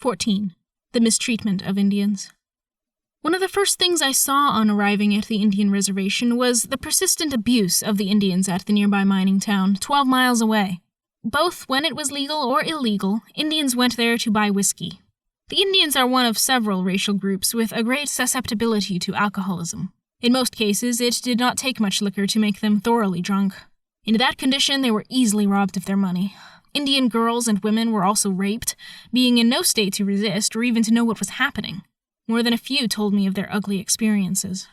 14. The mistreatment of Indians. One of the first things I saw on arriving at the Indian reservation was the persistent abuse of the Indians at the nearby mining town, 12 miles away. Both when it was legal or illegal, Indians went there to buy whiskey. The Indians are one of several racial groups with a great susceptibility to alcoholism. In most cases, it did not take much liquor to make them thoroughly drunk. In that condition, they were easily robbed of their money. Indian girls and women were also raped, being in no state to resist or even to know what was happening. More than a few told me of their ugly experiences.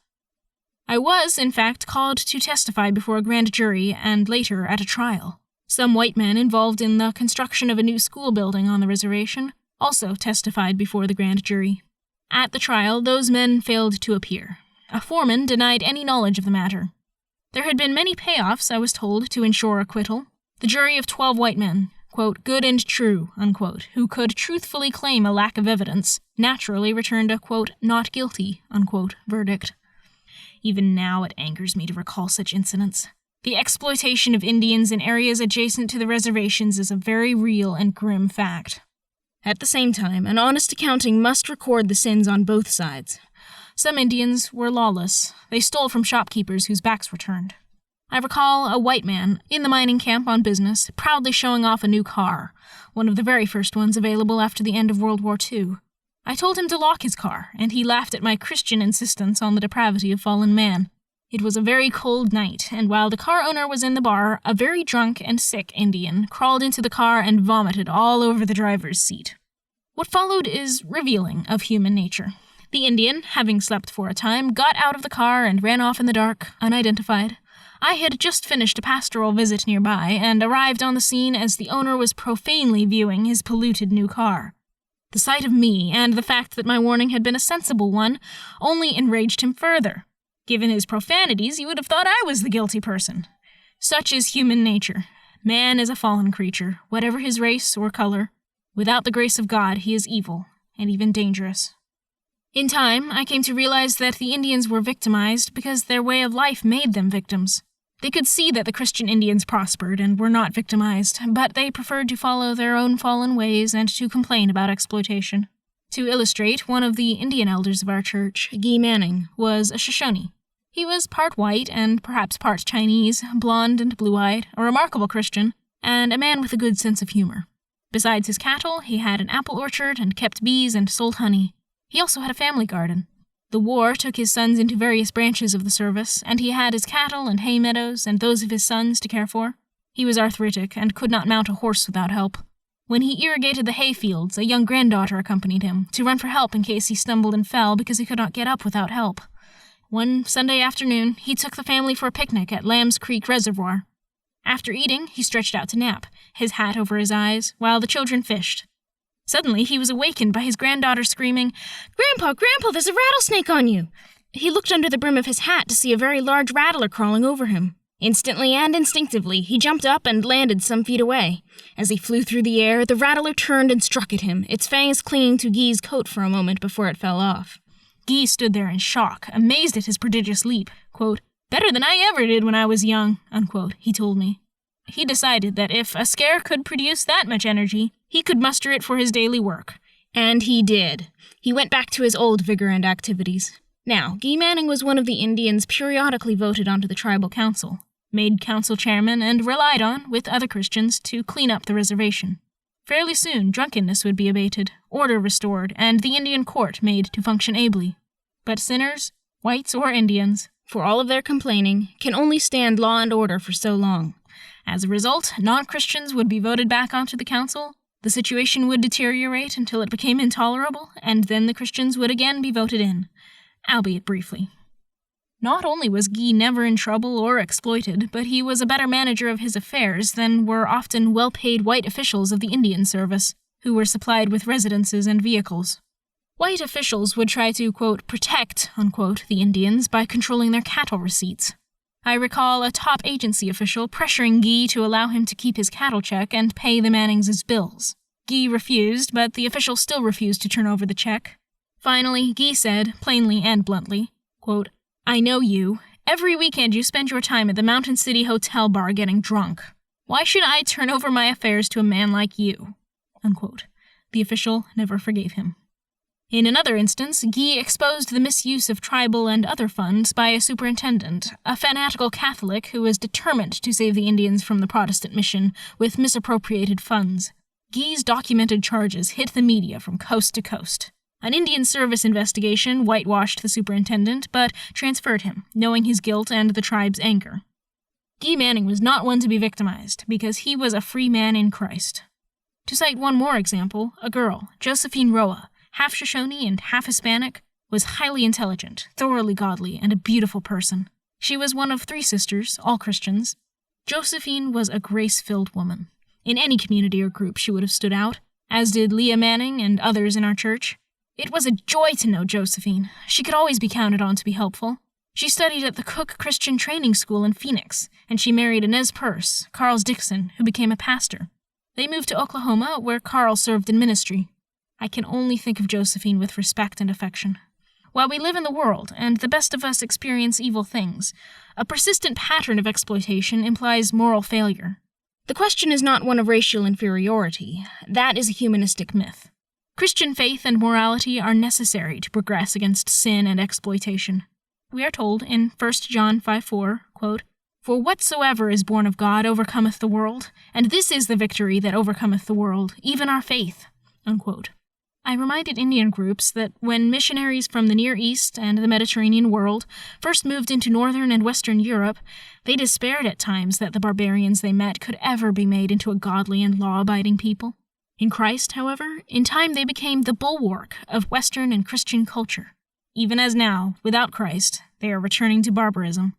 I was, in fact, called to testify before a grand jury and later at a trial. Some white men involved in the construction of a new school building on the reservation also testified before the grand jury. At the trial, those men failed to appear. A foreman denied any knowledge of the matter. There had been many payoffs, I was told, to ensure acquittal. The jury of 12 white men, quote, good and true, unquote, who could truthfully claim a lack of evidence, naturally returned a, quote, not guilty, unquote, verdict. Even now it angers me to recall such incidents. The exploitation of Indians in areas adjacent to the reservations is a very real and grim fact. At the same time, an honest accounting must record the sins on both sides. Some Indians were lawless. They stole from shopkeepers whose backs were turned. I recall a white man in the mining camp on business, proudly showing off a new car, one of the very first ones available after the end of World War II. I told him to lock his car, and he laughed at my Christian insistence on the depravity of fallen man. It was a very cold night, and while the car owner was in the bar, a very drunk and sick Indian crawled into the car and vomited all over the driver's seat. What followed is revealing of human nature. The Indian, having slept for a time, got out of the car and ran off in the dark, unidentified. I had just finished a pastoral visit nearby and arrived on the scene as the owner was profanely viewing his polluted new car. The sight of me and the fact that my warning had been a sensible one only enraged him further. Given his profanities, you would have thought I was the guilty person. Such is human nature. Man is a fallen creature, whatever his race or color. Without the grace of God, he is evil, and even dangerous. In time, I came to realize that the Indians were victimized because their way of life made them victims. They could see that the Christian Indians prospered and were not victimized, but they preferred to follow their own fallen ways and to complain about exploitation. To illustrate, one of the Indian elders of our church, Guy Manning, was a Shoshone. He was part white and perhaps part Chinese, blonde and blue-eyed, a remarkable Christian, and a man with a good sense of humor. Besides his cattle, he had an apple orchard and kept bees and sold honey. He also had a family garden. The war took his sons into various branches of the service, and he had his cattle and hay meadows and those of his sons to care for. He was arthritic and could not mount a horse without help. When he irrigated the hay fields, a young granddaughter accompanied him, to run for help in case he stumbled and fell because he could not get up without help. One Sunday afternoon, he took the family for a picnic at Lamb's Creek Reservoir. After eating, he stretched out to nap, his hat over his eyes, while the children fished. Suddenly, he was awakened by his granddaughter screaming, "Grandpa, Grandpa, there's a rattlesnake on you!" He looked under the brim of his hat to see a very large rattler crawling over him. Instantly and instinctively, he jumped up and landed some feet away. As he flew through the air, the rattler turned and struck at him, its fangs clinging to Guy's coat for a moment before it fell off. Guy stood there in shock, amazed at his prodigious leap. Quote, "Better than I ever did when I was young," unquote, he told me. He decided that if a scare could produce that much energy, he could muster it for his daily work. And he did. He went back to his old vigor and activities. Now, Guy Manning was one of the Indians periodically voted onto the tribal council, made council chairman, and relied on, with other Christians, to clean up the reservation. Fairly soon, drunkenness would be abated, order restored, and the Indian court made to function ably. But sinners, whites or Indians, for all of their complaining, can only stand law and order for so long. As a result, non-Christians would be voted back onto the council, the situation would deteriorate until it became intolerable, and then the Christians would again be voted in, albeit briefly. Not only was Guy never in trouble or exploited, but he was a better manager of his affairs than were often well-paid white officials of the Indian service, who were supplied with residences and vehicles. White officials would try to, quote, protect, unquote, the Indians by controlling their cattle receipts. I recall a top agency official pressuring Guy to allow him to keep his cattle check and pay the Mannings' bills. Guy refused, but the official still refused to turn over the check. Finally, Guy said, plainly and bluntly, quote, "I know you. Every weekend you spend your time at the Mountain City Hotel bar getting drunk. Why should I turn over my affairs to a man like you?" Unquote. The official never forgave him. In another instance, Guy exposed the misuse of tribal and other funds by a superintendent, a fanatical Catholic who was determined to save the Indians from the Protestant mission with misappropriated funds. Guy's documented charges hit the media from coast to coast. An Indian Service investigation whitewashed the superintendent, but transferred him, knowing his guilt and the tribe's anger. Guy Manning was not one to be victimized, because he was a free man in Christ. To cite one more example, a girl, Josephine Roa, half Shoshone and half Hispanic, was highly intelligent, thoroughly godly, and a beautiful person. She was one of 3 sisters, all Christians. Josephine was a grace-filled woman. In any community or group she would have stood out, as did Leah Manning and others in our church. It was a joy to know Josephine. She could always be counted on to be helpful. She studied at the Cook Christian Training School in Phoenix, and she married Inez Peirce, Carl's Dixon, who became a pastor. They moved to Oklahoma, where Carl served in ministry. I can only think of Josephine with respect and affection. While we live in the world, and the best of us experience evil things, a persistent pattern of exploitation implies moral failure. The question is not one of racial inferiority. That is a humanistic myth. Christian faith and morality are necessary to progress against sin and exploitation. We are told in 1 John 5:4, quote, "For whatsoever is born of God overcometh the world, and this is the victory that overcometh the world, even our faith," unquote. I reminded Indian groups that when missionaries from the Near East and the Mediterranean world first moved into Northern and Western Europe, they despaired at times that the barbarians they met could ever be made into a godly and law-abiding people. In Christ, however, in time they became the bulwark of Western and Christian culture. Even as now, without Christ, they are returning to barbarism.